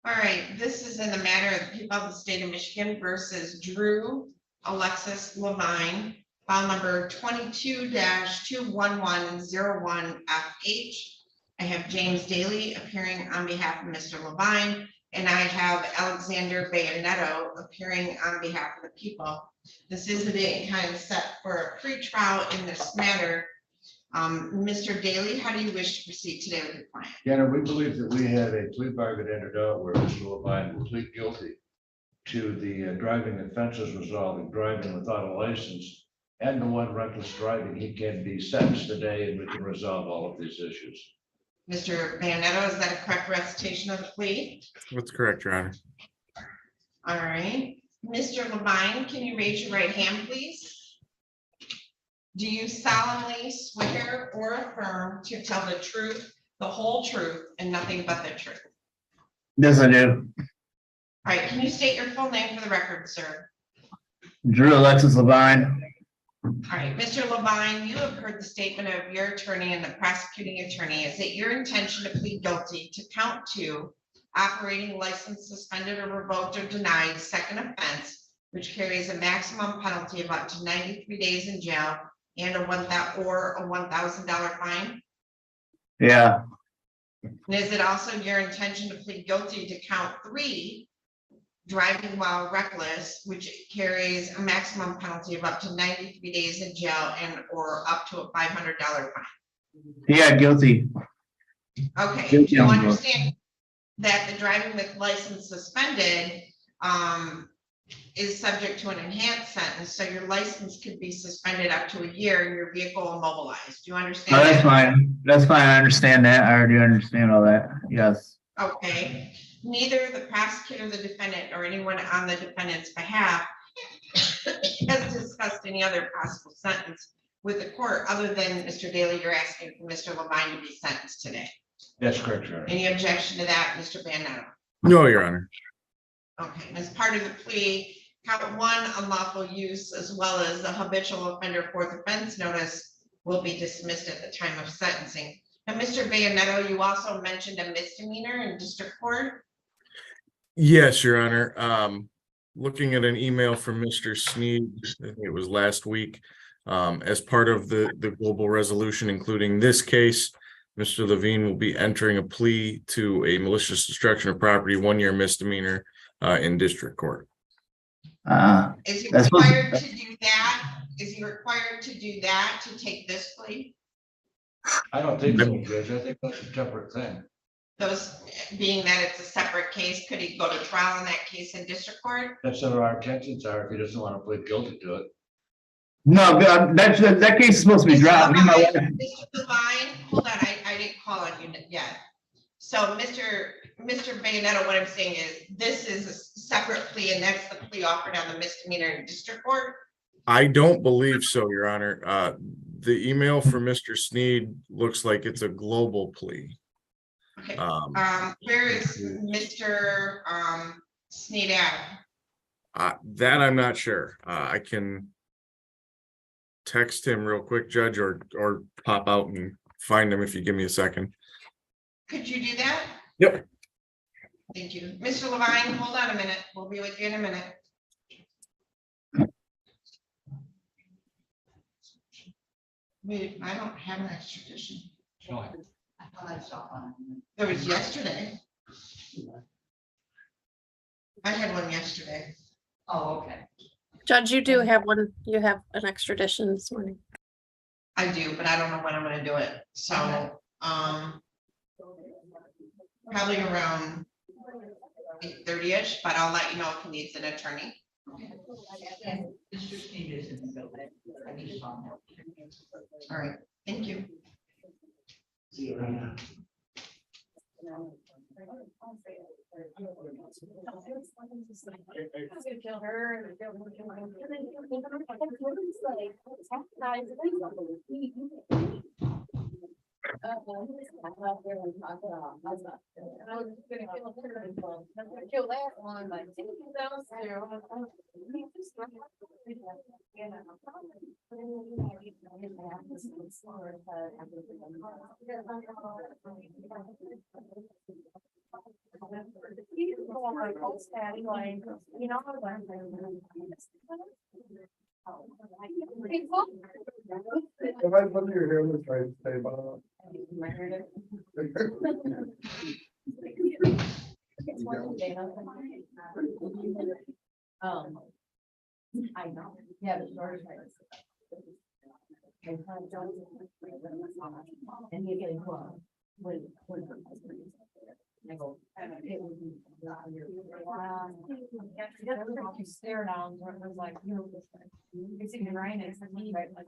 All right, this is in the matter of the people of the state of Michigan versus Drew Alexis Levine, file number 22-21101FH. I have James Daly appearing on behalf of Mr. Levine, and I have Alexander Bayonetto appearing on behalf of the people. This is a date and time set for a pre-trial in this matter. Mr. Daly, how do you wish to proceed today with your client? Yeah, we believe that we had a plea bargain entered out where Mr. Levine will plead guilty to the driving offenses resulting driving without a license and the one reckless driving. He can be sentenced today and we can resolve all of these issues. Mr. Bayonetto, is that a correct recitation of the plea? That's correct, Your Honor. All right. Mr. Levine, can you raise your right hand, please? Do you solemnly swear or affirm to tell the truth, the whole truth, and nothing but the truth? Yes, I do. All right, can you state your full name for the record, sir? Drew Alexis Levine. All right, Mr. Levine, you have heard the statement of your attorney and the prosecuting attorney. Is it your intention to plead guilty to count 2, operating license suspended or revoked or denied, second offense, which carries a maximum penalty of up to 93 days in jail and a $1,000 fine? Yeah, And is it also your intention to plead guilty to count 3, driving while reckless, which carries a maximum penalty of up to 93 days in jail and or up to a $500 fine? yeah, guilty. Okay, do Guilty you on both. understand that the driving with license suspended is subject to an enhanced sentence, so your license could be suspended up to a year and your vehicle immobilized? Do you understand? Oh, that's that? fine. That's fine. I understand that. I already understand all that. Yes. Okay, neither the prosecutor, the defendant, or anyone on the defendant's behalf has discussed any other possible sentence with the court other than Mr. Daly, you're asking for Mr. Levine to be sentenced today. That's correct, Your Honor. Any objection to that, Mr. Bayonetto? No, Your Honor. Okay, and as part of the plea, count 1, unlawful use, as well as the habitual offender 4th offense notice will be dismissed at the time of sentencing. And Mr. Bayonetto, you also mentioned a misdemeanor in district court. Yes, Your Honor. Looking at an email from Mr. Sneed, I think it was last week, as part of the global resolution, including this case, Mr. Levine will be entering a plea to a malicious destruction of property 1-year misdemeanor in district court. Is he That's required to do that? Is he required to do that to take this plea? I don't think so, Judge. I think that's a separate thing. Those being that it's a separate case, could he go to trial in that case in district court? That's what our intentions are if he doesn't want to plead guilty to it. No, that case is supposed to be dropped. Me and my wife- Mr. Levine, hold on, I didn't call on you yet. So Mr. Bayonetto, what I'm saying is this is a separate plea and that's the plea offered on the misdemeanor in district court? I don't believe so, Your Honor. The email from Mr. Sneed looks like it's a global plea. Okay, where is Mr. Sneed at? That I'm not sure. I can text him real quick, Judge, or pop out and find him if you give me a second. Could you do that? Yep. Thank you. Mr. Levine, hold on a minute. We'll be with you in a minute. Wait, I don't have an extradition. There was yesterday. I had one yesterday. Oh, okay. Judge, you do have one, you have an extradition this morning. I do, but I don't know when I'm gonna do it. So, probably around 8:30-ish, but I'll let you know if he needs an attorney. Mr. Sneed is in the building. I need to call him. All right, thank you. If I put your hair, let's try to stay by. I know, yeah, the story. And you're getting close. When. I go. You stare down, it was like, you know, it's even right next to me, right, like.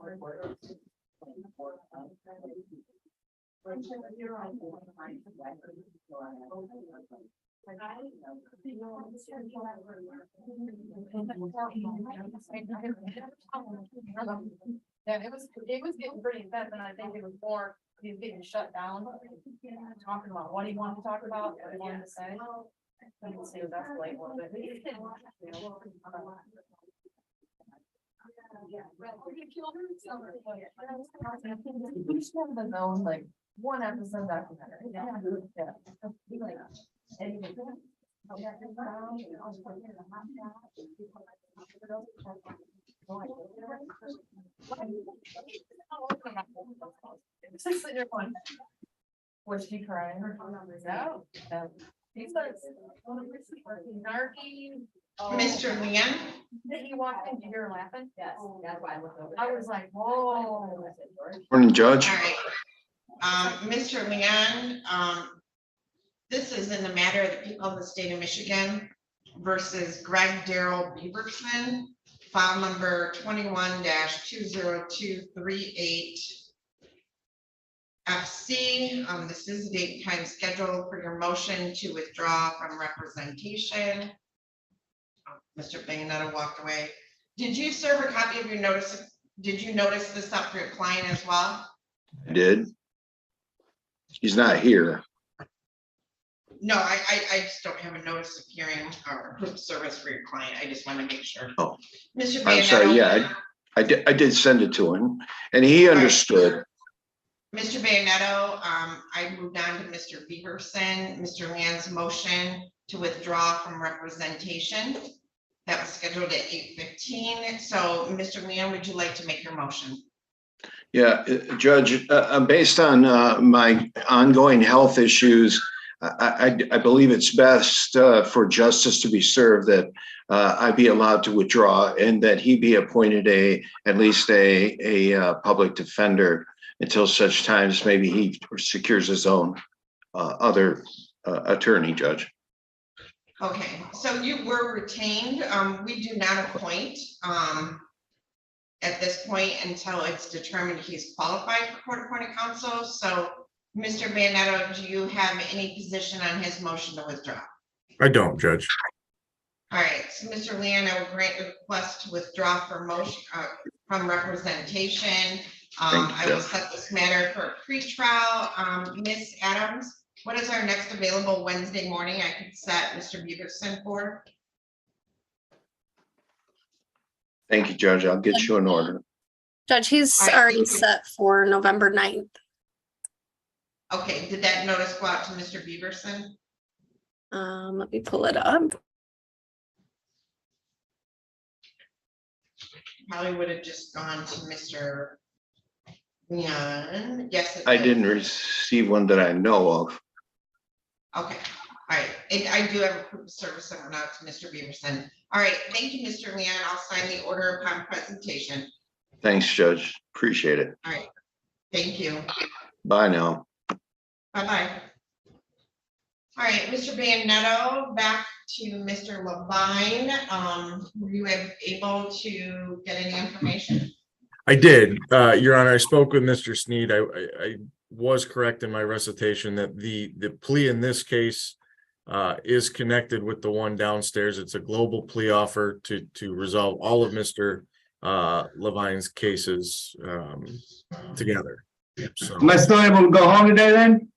Yeah, it was getting pretty intense, and I think it was more, he was getting shut down. Talking about what he wanted to talk about, what he wanted to say. You can see it was escalating a little bit. The known like one episode documentary. Yeah. Was she crying? No. He starts. Mr. Leon, Did you walk in, did you hear her laughing? Yes, that's why I looked over. I was like, whoa. Morning, Judge. all right. Mr. Leon, this is in the matter of the people of the state of Michigan versus Greg Darrell Beaverson, file number 21-20238. FC, this is the date and time scheduled for your motion to withdraw from representation. Mr. Bayanetta walked away. Did you serve a copy of your notice? Did you notice this up for your client as well? I did. He's not here. No, I just don't have a notice of hearing or proof of service for your client. I just want to make sure. Oh, Mr. I'm sorry. Yeah, I did send it to him, and he understood. Mr. Bayanetto, I moved on to Mr. Beaverson, Mr. Leon's motion to withdraw from representation. That was scheduled at 8:15. So, Mr. Leon, would you like to make your motion? Yeah, Judge, based on my ongoing health issues, I believe it's best for justice to be served that I be allowed to withdraw and that he be appointed at least a public defender until such times maybe he secures his own other attorney, Judge. Okay, so you were retained. We do not appoint at this point until it's determined he's qualified for court-appointed counsel. So, Mr. Bayanetto, do you have any position on his motion to withdraw? I don't, Judge. All right, so Mr. Leon, I will grant your request to withdraw for motion from representation. I will set this matter for a pretrial. Ms. Adams, what is our next available Wednesday morning I could set Mr. Beaverson for? Thank you, Judge. I'll get you an order. Judge, he's All right, already thank you. set for November 9th. Okay, did that notice go out to Mr. Beaverson? Let me pull it up. Probably would have just gone to Mr. Leon. Yes. I didn't receive one that I know of. Okay, all right. I do have a proof of service that went out to Mr. Beaverson. All right, thank you, Mr. Leon. I'll sign the order upon presentation. Thanks, Judge. Appreciate it. All right, thank you. Bye now. Bye-bye. All right, Mr. Bayanetto, back to Mr. Levine. Were you able to get any information? I did, Your Honor. I spoke with Mr. Sneed. I was correct in my recitation that the plea in this case is connected with the one downstairs. It's a global plea offer to resolve all of Mr. Levine's cases together. So, Am I still able to go home today then?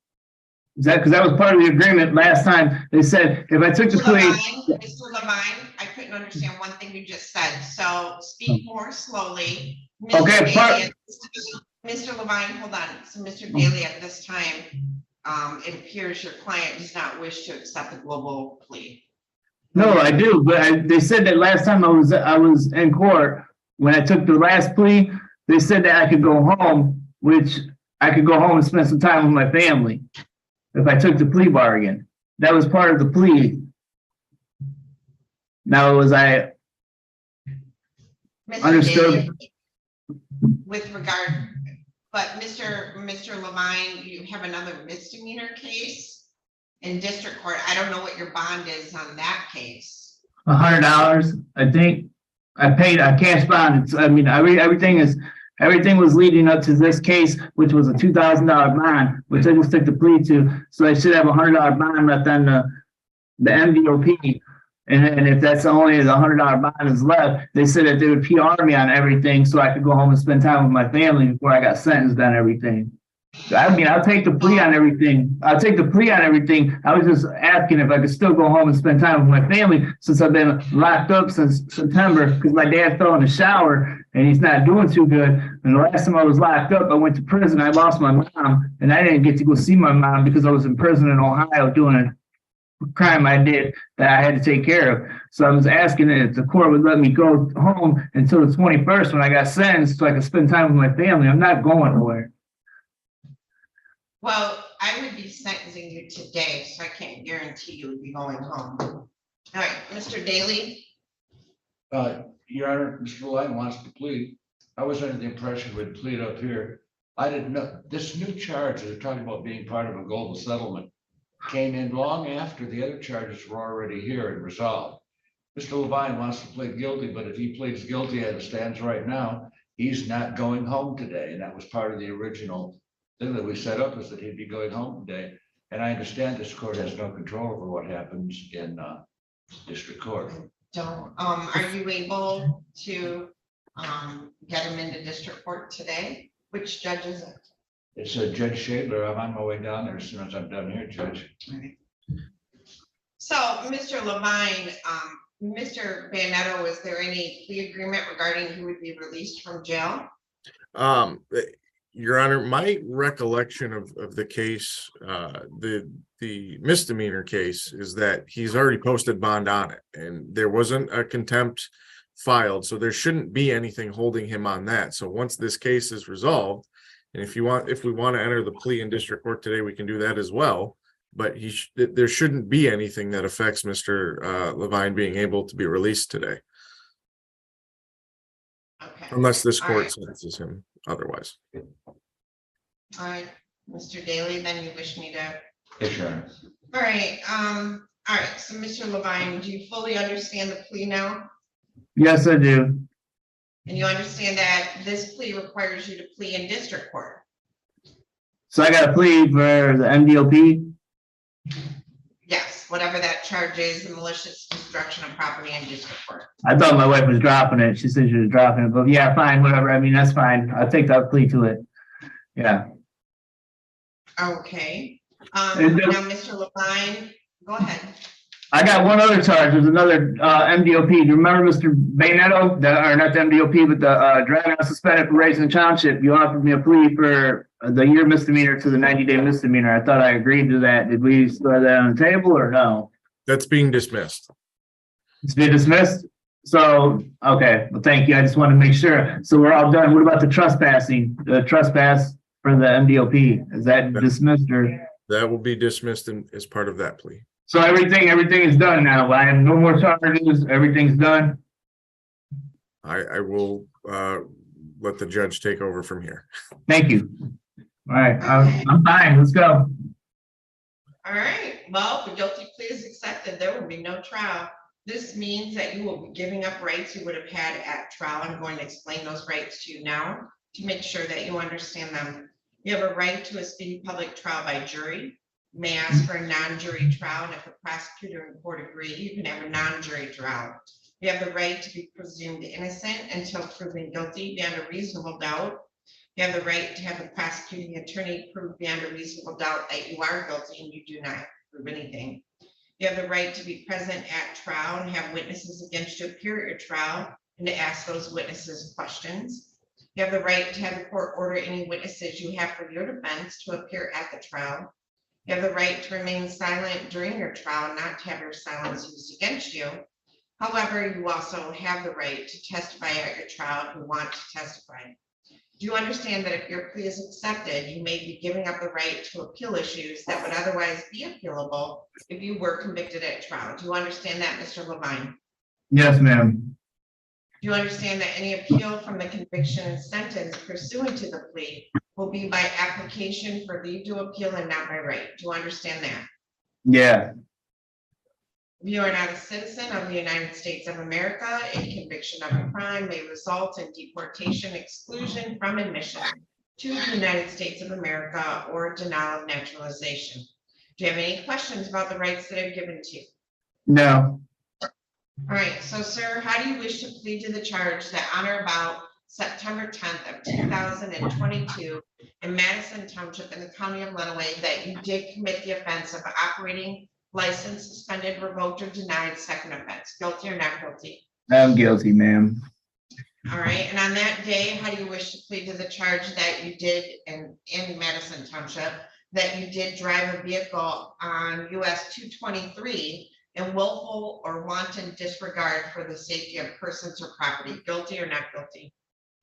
Is that because that was part of the agreement last time? They said if I took the plea. Mr. Levine, I couldn't understand one thing you just said, so speak more slowly. Okay, Mr. Levine, hold on. So Mr. Bailey, at this time, it appears your client does not wish to accept the global plea. No, I do, but they said that last time I was in court, when I took the last plea, they said that I could go home, which I could go home and spend some time with my family if I took the plea bargain. That was part of the plea. Now, was I Mr. understood? Daly, with regard, but Mr. Levine, you have another misdemeanor case in district court. I don't know what your bond is on that case. $100, I think. I paid a cash bond. It's, I mean, everything was leading up to this case, which was a $2,000 bond, which I just took the plea to. So I should have $100 bond left on the MDOP. And then if that's only the $100 bond is left, they said that they would PR me on everything so I could go home and spend time with my family before I got sentenced on everything. I mean, I'll take the plea on everything. I'll take the plea on everything. I was just asking if I could still go home and spend time with my family since I've been locked up since September because my dad fell in the shower and he's not doing too good. And the last time I was locked up, I went to prison. I lost my mom and I didn't get to go see my mom because I was in prison in Ohio doing a crime I did that I had to take care of. So I was asking if the court would let me go home until the 21st when I got sentenced so I could spend time with my family. I'm not going nowhere. Well, I would be sentencing you today, so I can't guarantee you would be going home. All right, Mr. Daly, Your Honor, Mr. Levine wants to plead. I was under the impression we'd plead up here. I didn't know, this new charge, they're talking about being part of a global settlement, came in long after the other charges were already here and resolved. Mr. Levine wants to plead guilty, but if he pleads guilty as it stands right now, he's not going home today. And that was part of the original thing that we set up, is that he'd be going home today. And I understand this court has no control over what happens in district court. are you able to get him into district court today? Which judge is it? It's Judge Shadler. I'm on my way down there as soon as I'm done here, Judge. So, Mr. Levine, Mr. Banetto, is there any plea agreement regarding who would be released from jail? Your Honor, my recollection of the case, the misdemeanor case, is that he's already posted bond on it, and there wasn't a contempt filed, so there shouldn't be anything holding him on that. So once this case is resolved, and if we want to enter the plea in district court today, we can do that as well. But there shouldn't be anything that affects Mr. Levine being able to be released today, Okay. unless this All court right. sentences him otherwise. All right, Mr. Daly, then you wish me to. Yes, Your Honor. All right, all right, so Mr. Levine, do you fully understand the plea now? Yes, I do. And you understand that this plea requires you to plea in district court? So I got a plea for the MDOP. Yes, whatever that charge is, the malicious destruction of property in district court. I thought my wife was dropping it. She said she was dropping it, but yeah, fine, whatever. I mean, that's fine. I'll take that plea to it. Yeah. Okay, And now, Mr. Levine, go ahead. I got one other charge. There's another MDOP. Do you remember Mr. Banetto, or not the MDOP, but the driving unsuspended for raising the township? You offered me a plea for the year misdemeanor to the 90-day misdemeanor. I thought I agreed to that. Did we still have that on the table or no? That's being dismissed. It's been dismissed? So, okay, well, thank you. I just wanted to make sure. So we're all done. What about the trespassing? The trespass for the MDOP? Is that dismissed or? That will be dismissed as part of that plea. So everything is done now. I have no more charges. Everything's done. I will let the judge take over from here. Thank you. All right, I'm fine. Let's go. All right, well, the guilty plea is accepted. There will be no trial. This means that you will be giving up rights you would have had at trial. I'm going to explain those rights to you now to make sure that you understand them. You have a right to a speedy public trial by jury. You may ask for a non-jury trial, and if the prosecutor and court agree, you can have a non-jury trial. You have the right to be presumed innocent until proven guilty beyond a reasonable doubt. You have the right to have the prosecuting attorney prove beyond a reasonable doubt that you are guilty and you do not prove anything. You have the right to be present at trial and have witnesses against you appear at your trial and to ask those witnesses questions. You have the right to have the court order any witnesses you have for your defense to appear at the trial. You have the right to remain silent during your trial, not to have your silence used against you. However, you also have the right to testify at your trial if you want to testify. Do you understand that if your plea is accepted, you may be giving up the right to appeal issues that would otherwise be appealable if you were convicted at trial? Do you understand that, Mr. Levine? Yes, ma'am. Do you understand that any appeal from the conviction and sentence pursuant to the plea will be by application for leave to appeal and not by right? Do you understand that? Yeah. If you are not a citizen of the United States of America, a conviction of a crime may result in deportation, exclusion from admission to the United States of America, or denial of naturalization. Do you have any questions about the rights that are given to you? No. All right, so sir, how do you wish to plead to the charge that on or about September 10th of 2022 in Madison Township in the county of Lenawee that you did commit the offense of operating license suspended, revoked, or denied, second offense? Guilty or not guilty? I'm guilty, ma'am. All right, and on that day, how do you wish to plead to the charge that you did in Madison Township, that you did drive a vehicle on US 223 in willful or wanton disregard for the safety of persons or property? Guilty or not guilty?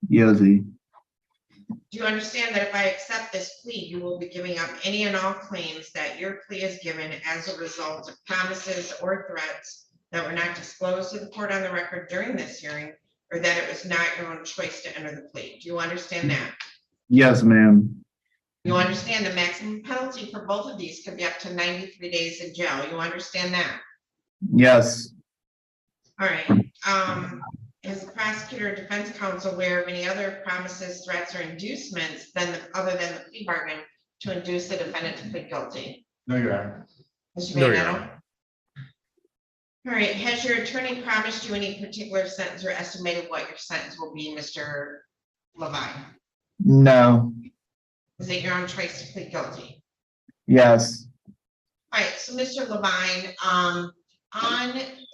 Guilty. Do you understand that if I accept this plea, you will be giving up any and all claims that your plea is given as a result of promises or threats that were not disclosed to the court on the record during this hearing, or that it was not your own choice to enter the plea? Do you understand that? Yes, ma'am. You understand the maximum penalty for both of these could be up to 93 days in jail? You understand that? Yes. All right. Is the prosecutor or defense counsel aware of any other promises, threats, or inducements other than the plea bargain to induce the defendant to plead guilty? No, Your Honor. Mr. No, Your Van Honor. All right, has your attorney promised you any particular sentence or estimated what your sentence will be, Mr. Levine? No. Is it your own choice to plead guilty? Yes. All right, so Mr. Levine, on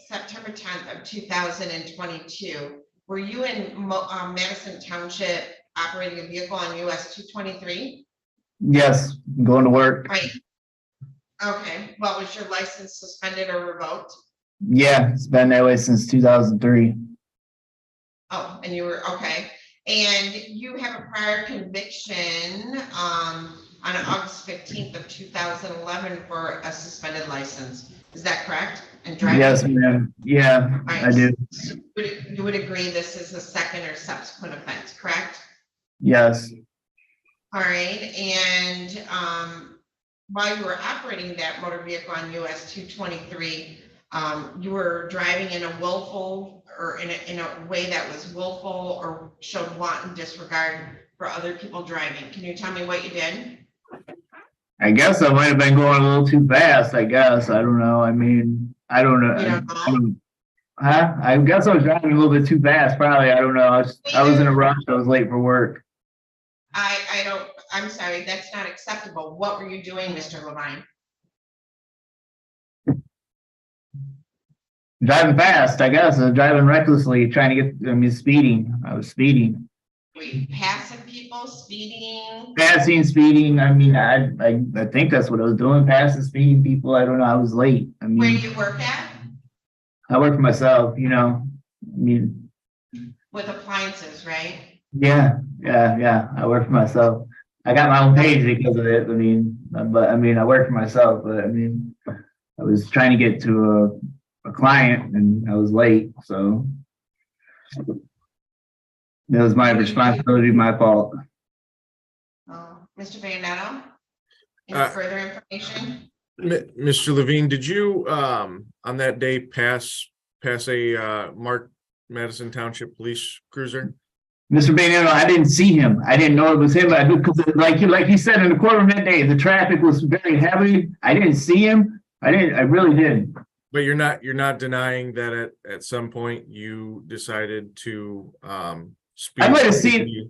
September 10th of 2022, were you in Madison Township operating a vehicle on US 223? Yes. Going to work. Right. Okay, well, was your license suspended or revoked? Yeah, it's been that way since 2003. Oh, and you were, okay. And you have a prior conviction on August 15th of 2011 for a suspended license. Is that correct? And driving? Yes, ma'am. Yeah, Right. I do. You would agree this is a second or subsequent offense, correct? Yes. All right, and while you were operating that motor vehicle on US 223, you were driving in a willful or in a way that was willful or showed wanton disregard for other people driving. Can you tell me what you did? I guess I might have been going a little too fast, I guess. I don't know. I mean, I don't know. You don't know? I guess I was driving a little bit too fast, probably. I don't know. I was in a rush. I was late for work. I'm sorry, that's not acceptable. What were you doing, Mr. Levine? Driving fast, I guess. I was driving recklessly, trying to get, speeding. I was speeding. Were you passing people, speeding? Passing, speeding. I mean, I think that's what I was doing, passing, speeding people. I don't know. I was late. I Where do mean, you work at? I work for myself, you know. I mean, With appliances, right? yeah. I work for myself. I got my own page because of it. I work for myself, but I mean, I was trying to get to a client and I was late, so it was my responsibility, my fault. Mr. Bandetto? Any Uh, further information? Mr. Levine, did you, on that day, pass a marked Madison Township police cruiser? Mr. Bainano, I didn't see him. I didn't know it was him. I do, because like he said in the courtroom that day, the traffic was very heavy. I didn't see him. I really didn't. But you're not denying that at some point you decided to speed I might have to seen- the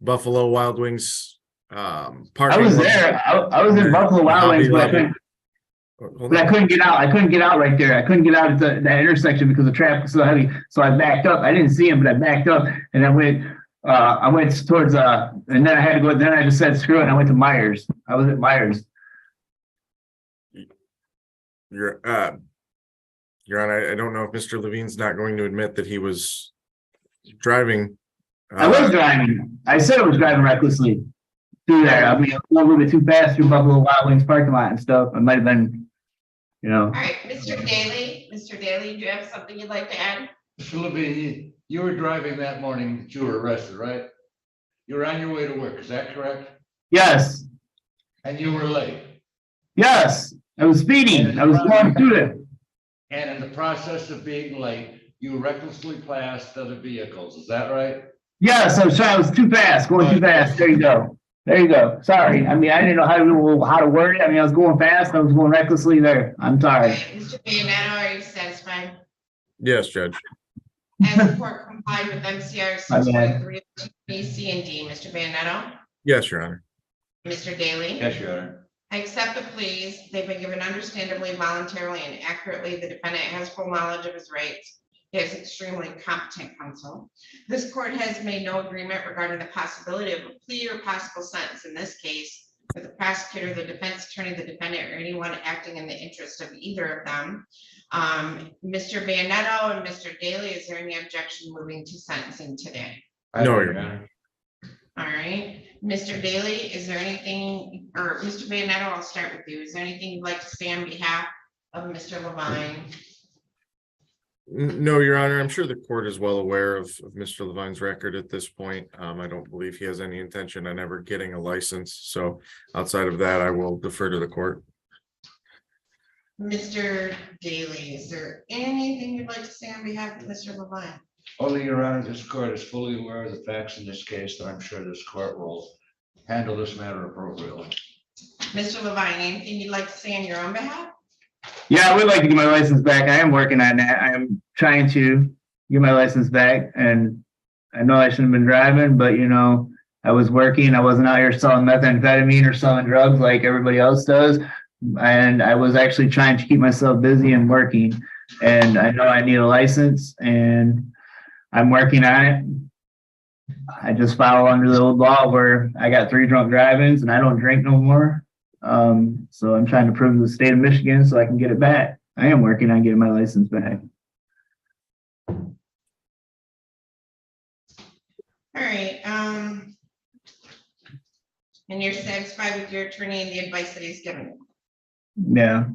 Buffalo Wild Wings parking I was lot. there. I was in Buffalo Wild Wings, but I couldn't get out. I couldn't get out right there. I couldn't get out at that intersection because the traffic was so heavy. So I backed up. I didn't see him, but I backed up and I went towards and then I had to go. Then I just said screw it. And I went to Myers. I was at Myers. Your Honor, I don't know if Mr. Levine's not going to admit that he was driving. I was driving. I said I was driving recklessly through there. I mean, a little bit too fast through Buffalo Wild Wings parking lot and stuff. I might have been, you know. All right, Mr. Daly, do you have something you'd like to add? Mr. Levine, you were driving that morning that you were arrested, right? You were on your way to work, is that correct? Yes, And you were late. yes. I was speeding. I was going through it. And in the process of being late, you recklessly passed other vehicles, is that right? Yes, I was too fast, going too fast. There you go. There you go. Sorry. I mean, I didn't know how to word it. I mean, I was going fast. I was going recklessly there. I'm All sorry. right, Mr. Leonardo, are you satisfied? Yes, Judge. Has the court complied with MCR 6.3 B, C, and D? Mr. Leonardo? Yes, Your Honor. Mr. Daly? Yes, Your Honor. I accept the pleas. They've been given understandably, voluntarily, and accurately. The defendant has full knowledge of his rights. He has extremely competent counsel. This court has made no agreement regarding the possibility of a plea or possible sentence in this case with the prosecutor, the defense attorney, the defendant, or anyone acting in the interest of either of them. Mr. Banetto and Mr. Daly, is there any objection moving to sentencing today? No, Your Honor. All right, Mr. Daly, is there anything, or Mr. Banetto, I'll start with you. Is there anything you'd like to say on behalf of Mr. Levine? No, Your Honor. I'm sure the court is well aware of Mr. Levine's record at this point. I don't believe he has any intention on ever getting a license. So outside of that, I will defer to the court. Mr. Daly, is there anything you'd like to say on behalf of Mr. Levine? Only, Your Honor, this court is fully aware of the facts in this case, and I'm sure this court will handle this matter appropriately. Mr. Levine, anything you'd like to say on your own behalf? Yeah, I would like to get my license back. I am working on that. I am trying to get my license back, and I know I shouldn't have been driving, but you know, I was working. I wasn't out here selling methamphetamine or selling drugs like everybody else does. And I was actually trying to keep myself busy and working. And I know I need a license, and I'm working on it. I just follow under the old law where I got 3 drunk drivings and I don't drink no more. So I'm trying to prove to the state of Michigan so I can get it back. I am working on getting my license back. All right, and you're satisfied with your attorney and the advice that he's given you? Yeah.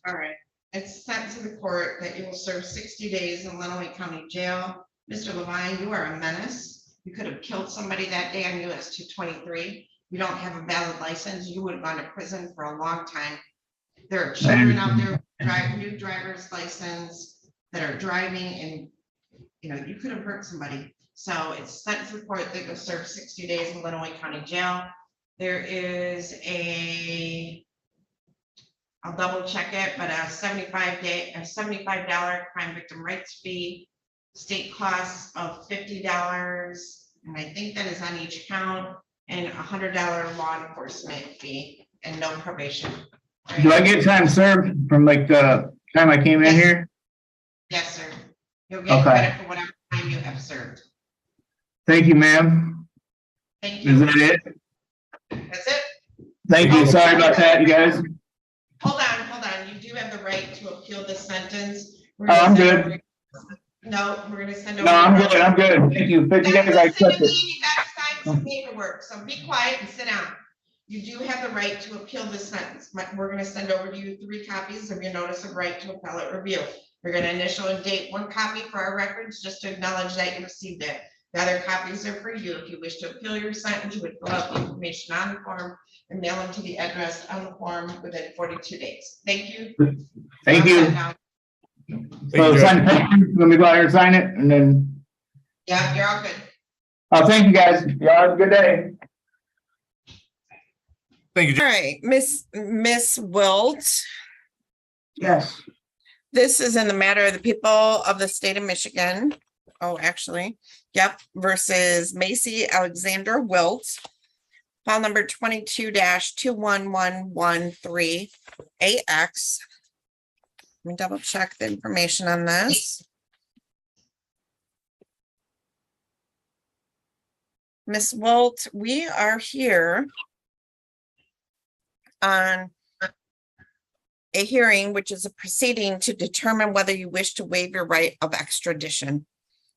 All right, it's sent to the court that you will serve 60 days in Lenawee County Jail. Mr. Levine, you are a menace. You could have killed somebody that day on US 223. You don't have a valid license. You would have gone to prison for a long time. There are children out there who drive new driver's license that are driving, and you know, you could have hurt somebody. So it's sent to the court that you'll serve 60 days in Lenawee County Jail. There is I'll double check it, but a $75 crime victim rights fee, state costs of $50, and I think that is on each count, and $100 law enforcement fee, and no probation. Right? Do I get time served from like the time I came in here? Yes, sir. You'll get credit for whatever time you have served. Thank you, ma'am. Thank you. Is that it? That's it. Thank you. Sorry about that, you guys. Hold on. You do have the right to appeal this sentence. Oh, I'm good. No, we're gonna send over. No, I'm good. I'm good. Thank you. Thank you guys. I accept it. You got to sign some paperwork, so be quiet and sit down. You do have the right to appeal this sentence. We're gonna send over to you 3 copies of your notice of right to appellate review. We're gonna initial and date 1 copy for our records, just to acknowledge that you received it. The other copies are for you. If you wish to appeal your sentence, you would fill out the information on the form and mail them to the address on the form within 42 days. Thank you. Thank you. So sign the paper. Let me go out here and sign it, and then. Yeah, you're all good. Oh, thank you guys. Y'all have a good day. Thank you. All right, Miss Wilt. Yes. This is in the matter of the people of the state of Michigan. Oh, actually, yep, versus Macy Alexander Wilt. File number 22-21113 AX. Let me double check the information on this. Miss Wilt, we are here on A hearing, which is a proceeding to determine whether you wish to waive your right of extradition.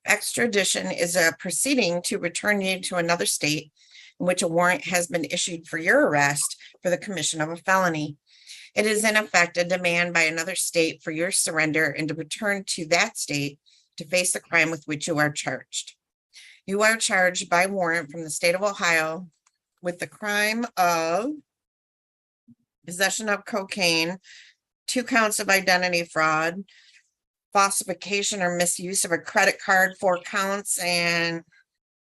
Extradition is a proceeding to return you to another state in which a warrant has been issued for your arrest for the commission of a felony. It is in effect a demand by another state for your surrender and to return to that state to face the crime with which you are charged. You are charged by warrant from the state of Ohio with the crime of possession of cocaine, 2 counts of identity fraud, falsification or misuse of a credit card, 4 counts, and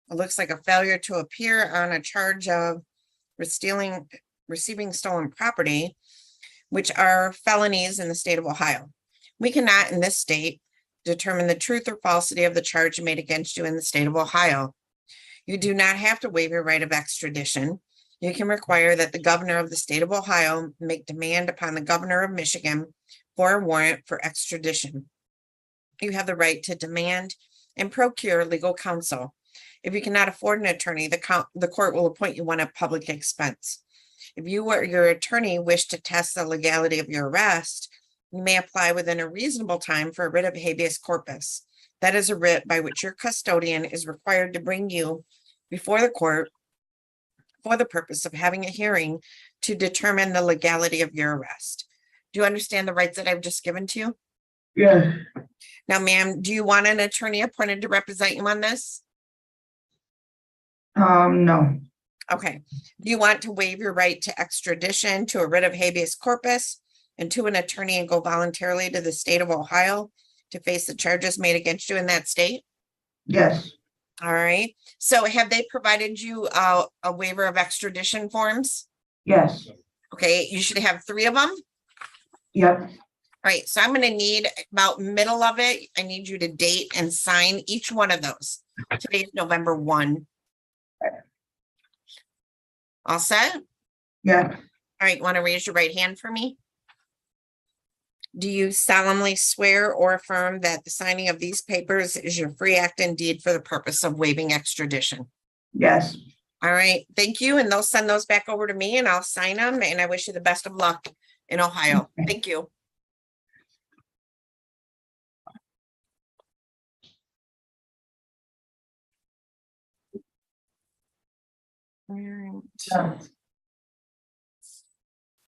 it looks like a failure to appear on a charge of receiving stolen property, which are felonies in the state of Ohio. We cannot in this state determine the truth or falsity of the charge made against you in the state of Ohio. You do not have to waive your right of extradition. You can require that the governor of the state of Ohio make demand upon the governor of Michigan for a warrant for extradition. You have the right to demand and procure legal counsel. If you cannot afford an attorney, the court will appoint you one at public expense. If you or your attorney wish to test the legality of your arrest, you may apply within a reasonable time for a writ of habeas corpus. That is a writ by which your custodian is required to bring you before the court for the purpose of having a hearing to determine the legality of your arrest. Do you understand the rights that I've just given to you? Yeah, Now, ma'am, do you want an attorney appointed to represent you on this? no, Okay. Do you want to waive your right to extradition, to a writ of habeas corpus, and to an attorney and go voluntarily to the state of Ohio to face the charges made against you in that state? yes, All right. So have they provided you a waiver of extradition forms? yes, Okay, you should have 3 of them. yep, All right, so I'm going to need about middle of it. I need you to date and sign each one of those. Today's November 1. All set? All yeah, right, want to raise your right hand for me? Do you solemnly swear or affirm that the signing of these papers is your free act and deed for the purpose of waiving extradition? yes. All right, thank you. And they'll send those back over to me and I'll sign them. And I wish you the best of luck in Ohio. Thank you. All right.